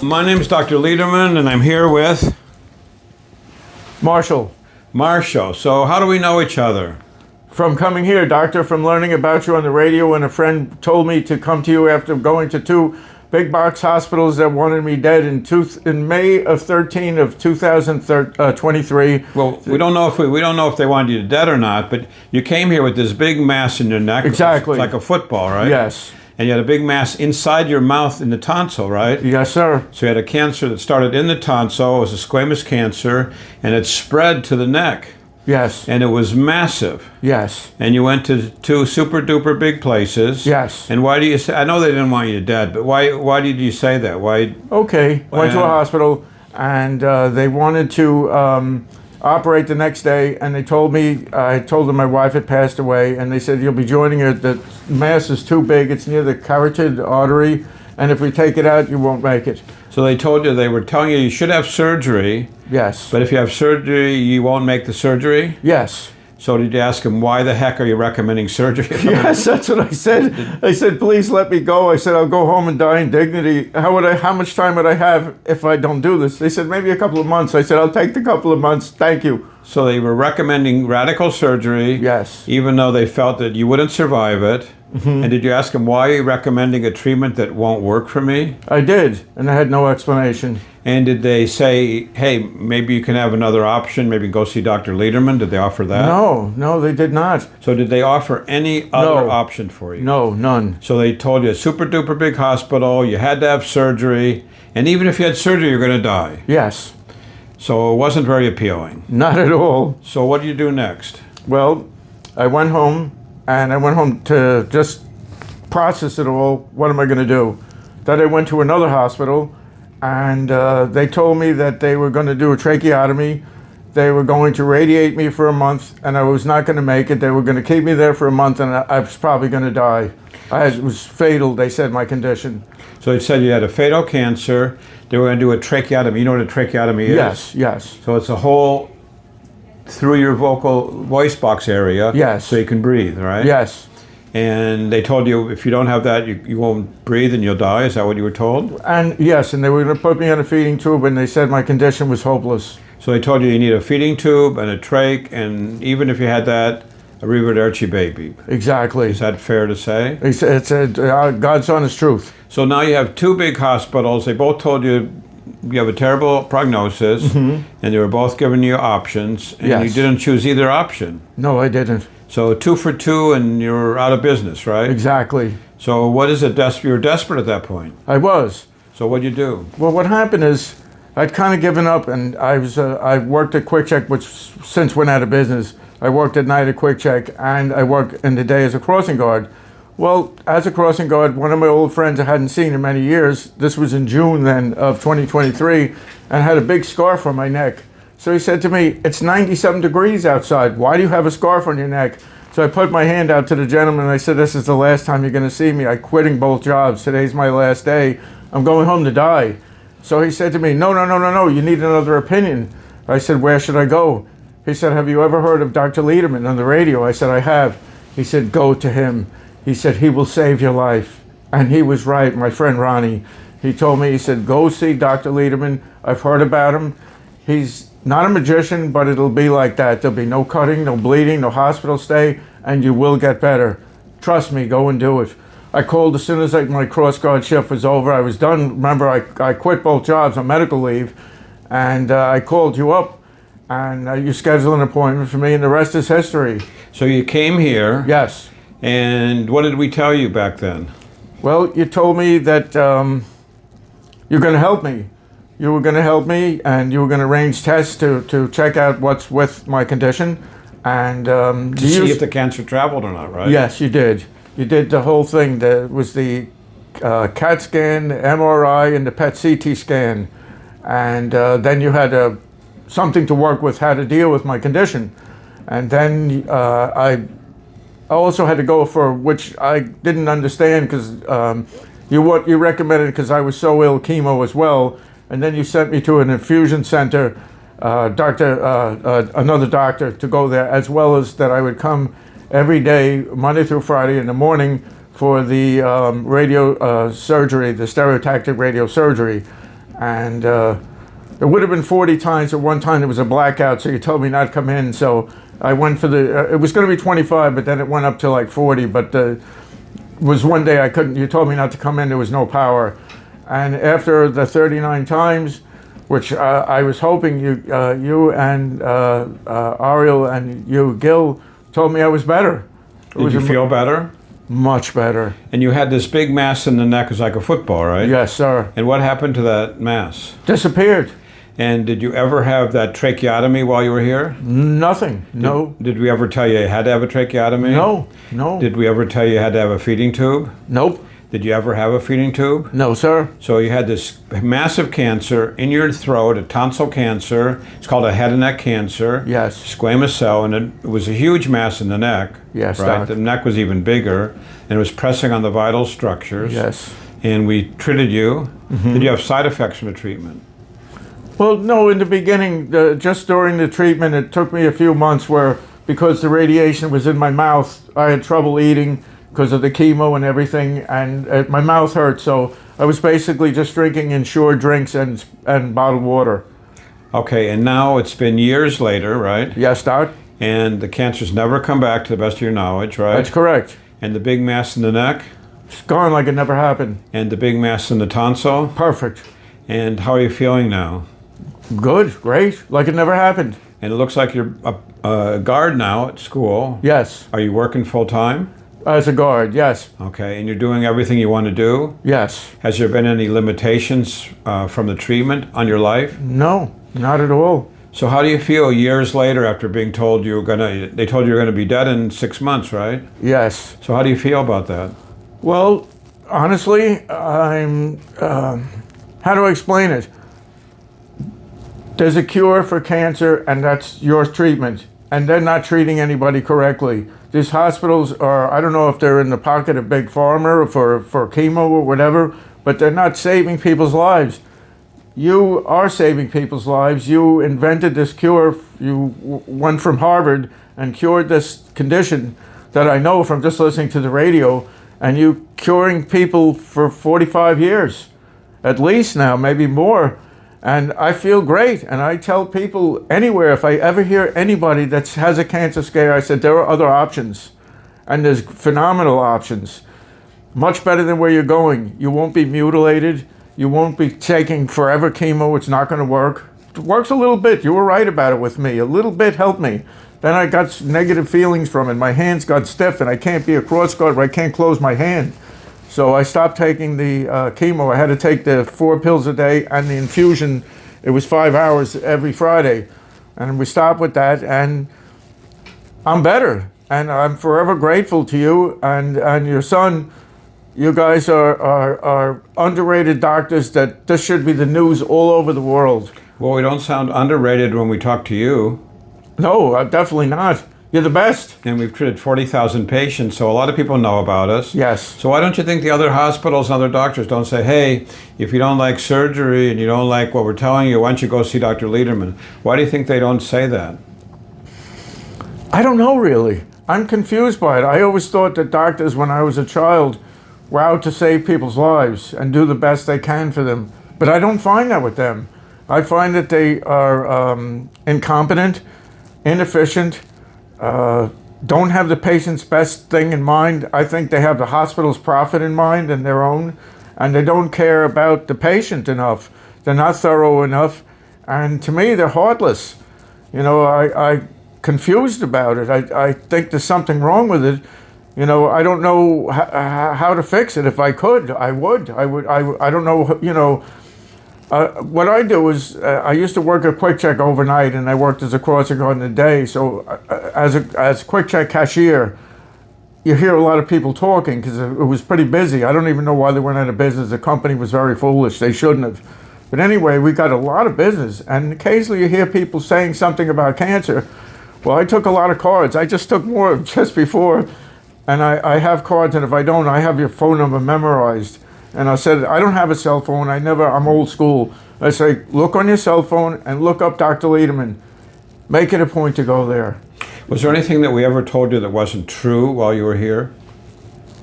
My name is Dr. Lederman, and I'm here with Marshall. Marshall. So how do we know each other? From coming here, doctor, from learning about you on the radio, and a friend told me to come to you after going to two big box hospitals that wanted me dead in May of 2023. Well, we don't know if they wanted you dead or not, but you came here with this big mass in your neck. Exactly. It's like a football, right? Yes. And you had a big mass inside your mouth in the tonsil, right? Yes, sir. So you had a cancer that started in the tonsil. It was a squamous cancer, and it spread to the neck. Yes. And it was massive. Yes. And you went to two super duper big places. Yes. And why do you say? I know they didn't want you dead, but why did you say that? Why? Okay. Went to a hospital, and they wanted to operate the next day, and they told me, I told them my wife had passed away, and they said, you'll be joining her. The mass is too big. It's near the carotid artery, and if we take it out, you won't make it. So they were telling you should have surgery. Yes. But if you have surgery, you won't make the surgery? Yes. So did you ask him, why the heck are you recommending surgery? Yes, that's what I said. I said, please let me go. I said, I'll go home and die in dignity. How much time would I have if I don't do this? They said, maybe a couple of months. I said, I'll take the couple of months. Thank you. So they were recommending radical surgery. Yes. Even though they felt that you wouldn't survive it. Mm-hmm. And did you ask him, why are you recommending a treatment that won't work for me? I did, and I had no explanation. And did they say, hey, maybe you can have another option, maybe go see Dr. Lederman? Did they offer that? No, they did not. So did they offer any other option for you? No, none. So they told you a super duper big hospital, you had to have surgery, and even if you had surgery, you're going to die. Yes. So it wasn't very appealing. Not at all. So what did you do next? Well, I went home, and I went home to just process it all. What am I going to do? Then I went to another hospital, and they told me that they were going to do a tracheotomy. They were going to radiate me for a month, and I was not going to make it. They were going to keep me there for a month, and I was probably going to die. It was fatal, they said, my condition. So they said you had a fatal cancer. They were going to do a tracheotomy. You know what a tracheotomy is? Yes, yes. So it's a hole through your voice box area. Yes. So you can breathe, right? Yes. And they told you if you don't have that, you won't breathe and you'll die. Is that what you were told? And yes, and they were going to put me on a feeding tube, and they said my condition was hopeless. So they told you need a feeding tube and a trach, and even if you had that, a arrivederci baby. Exactly. Is that fair to say? It's God's honest truth. So now you have two big hospitals. They both told you you have a terrible prognosis, mm-hmm. and they were both giving you options, and yes. you didn't choose either option. No, I didn't. So 2 for 2, and you're out of business, right? Exactly. So what is it? You were desperate at that point. I was. So what'd you do? Well, what happened is I'd kind of given up, and I worked at Quick Check, which since went out of business. I worked at night at Quick Check, and I worked in the day as a crossing guard. Well, as a crossing guard, one of my old friends I hadn't seen in many years, this was in June then of 2023, and had a big scarf on my neck. So he said to me, it's 97 degrees outside. Why do you have a scarf on your neck? So I put my hand out to the gentleman and I said, this is the last time you're going to see me. I'm quitting both jobs. Today's my last day. I'm going home to die. So he said to me, no, you need another opinion. I said, where should I go? He said, have you ever heard of Dr. Lederman on the radio? I said, I have. He said, go to him. He said, he will save your life. And he was right, my friend Ronnie. He told me, he said, go see Dr. Lederman. I've heard about him. He's not a magician, but it'll be like that. There'll be no cutting, no bleeding, no hospital stay, and you will get better. Trust me, go and do it. I called as soon as my cross guard shift was over. I was done. Remember, I quit both jobs on medical leave, and I called you up, and you scheduled an appointment for me, and the rest is history. So you came here. Yes. And what did we tell you back then? Well, you told me that you're going to help me. You were going to help me, and you were going to arrange tests to check out what's with my condition. And to see if the cancer traveled or not, right? Yes, you did. You did the whole thing. There was the CAT scan, the MRI, and the PET CT scan. And then you had something to work with, how to deal with my condition. And then I also had to go for, which I didn't understand, because what you recommended, because I was so ill, chemo as well. And then you sent me to an infusion center, another doctor to go there, as well as that I would come every day, Monday through Friday in the morning, for the radio surgery, the stereotactic radio surgery. And it would have been 40 times. At one time there was a blackout, so you told me not to come in. So I went for the, it was going to be 25, but then it went up to like 40. But was one day I couldn't, you told me not to come in, there was no power. And after the 39 times, which I was hoping you and Ariel and you, Gil, told me I was better. Did you feel better? Much better. And you had this big mass in the neck, it was like a football, right? Yes, sir. And what happened to that mass? Disappeared. And did you ever have that tracheotomy while you were here? Nothing. No. Did we ever tell you you had to have a tracheotomy? No. No. Did we ever tell you you had to have a feeding tube? Nope. Did you ever have a feeding tube? No, sir. So you had this massive cancer in your throat, a tonsil cancer. It's called a head and neck cancer. Yes. Squamous cell, and it was a huge mass in the neck. Yes, right. Doc. The neck was even bigger, and it was pressing on the vital structures. Yes. And we treated you. Did you have side effects from the treatment? Well, no, in the beginning, just during the treatment, it took me a few months where, because the radiation was in my mouth, I had trouble eating because of the chemo and everything, and my mouth hurt. So I was basically just drinking Ensure drinks and bottled water. Okay, and now it's been years later, right? Yes, Doc. And the cancer's never come back to the best of your knowledge, right? That's correct. And the big mass in the neck? It's gone like it never happened. And the big mass in the tonsil? Perfect. And how are you feeling now? Good, great, like it never happened. And it looks like you're a guard now at school. Yes. Are you working full time? As a guard, yes. Okay, and you're doing everything you want to do? Yes. Has there been any limitations from the treatment on your life? No, not at all. So how do you feel years later after being told they told you were gonna be dead in 6 months, right? Yes. So how do you feel about that? Well, honestly, I'm, how do I explain it? There's a cure for cancer, and that's your treatment, and they're not treating anybody correctly. These hospitals are, I don't know if they're in the pocket of Big Pharma or for chemo or whatever, but they're not saving people's lives. You are saving people's lives. You invented this cure. You went from Harvard and cured this condition that I know from just listening to the radio, and you curing people for 45 years, at least now, maybe more. And I feel great, and I tell people anywhere, if I ever hear anybody that has a cancer scare, I said there are other options, and there's phenomenal options. Much better than where you're going. You won't be mutilated. You won't be taking forever chemo. It's not going to work. It works a little bit. You were right about it with me. A little bit helped me. Then I got negative feelings from it. My hands got stiff, and I can't be a cross guard where I can't close my hand. So I stopped taking the chemo. I had to take the 4 pills a day and the infusion. It was 5 hours every Friday. And we stopped with that, and I'm better. And I'm forever grateful to you and your son. You guys are underrated doctors that this should be the news all over the world. Well, we don't sound underrated when we talk to you. No, definitely not. You're the best. And we've treated 40,000 patients, so a lot of people know about us. Yes. So why don't you think the other hospitals and other doctors don't say, hey, if you don't like surgery and you don't like what we're telling you, why don't you go see Dr. Lederman? Why do you think they don't say that? I don't know, really. I'm confused by it. I always thought that doctors, when I was a child, were out to save people's lives and do the best they can for them. But I don't find that with them. I find that they are incompetent, inefficient, don't have the patient's best thing in mind. I think they have the hospital's profit in mind and their own, and they don't care about the patient enough. They're not thorough enough, and to me, they're heartless. You know, I confused about it. I think there's something wrong with it. You know, I don't know how to fix it. If I could, I would. I don't know, you know. What I do is, I used to work at Quick Check overnight, and I worked as a crossing guard in the day. So as Quick Check cashier, you hear a lot of people talking because it was pretty busy. I don't even know why they went out of business. The company was very foolish. They shouldn't have. But anyway, we got a lot of business, and occasionally you hear people saying something about cancer. Well, I took a lot of cards. I just took more just before, and I have cards, and if I don't, I have your phone number memorized. And I said, I don't have a cell phone. I'm old school. I say, look on your cell phone and look up Dr. Lederman. Make it a point to go there. Was there anything that we ever told you that wasn't true while you were here?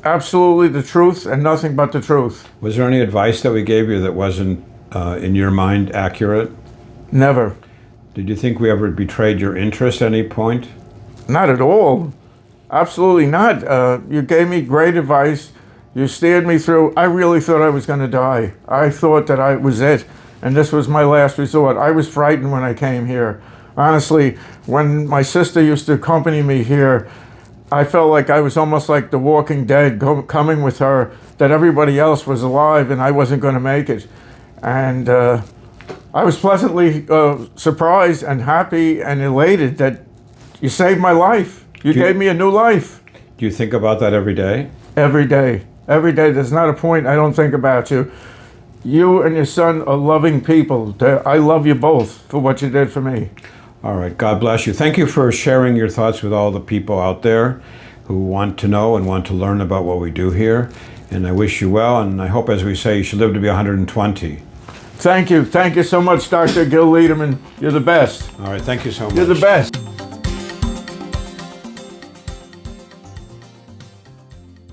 Absolutely the truth and nothing but the truth. Was there any advice that we gave you that wasn't in your mind, accurate? Never. Did you think we ever betrayed your interest at any point? Not at all. Absolutely not. You gave me great advice. You steered me through. I really thought I was going to die. I thought that I was it, and this was my last resort. I was frightened when I came here. Honestly, when my sister used to accompany me here, I felt like I was almost like the Walking Dead coming with her, that everybody else was alive and I wasn't going to make it. And I was pleasantly surprised and happy and elated that you saved my life. You gave me a new life. Do you think about that every day? Every day. Every day. There's not a point I don't think about you. You and your son are loving people. I love you both for what you did for me. All right. God bless you. Thank you for sharing your thoughts with all the people out there who want to know and want to learn about what we do here. And I wish you well, and I hope, as we say, you should live to be 120. Thank you. Thank you so much, Dr. Gil Lederman. You're the best. All right. Thank you so much. You're the best.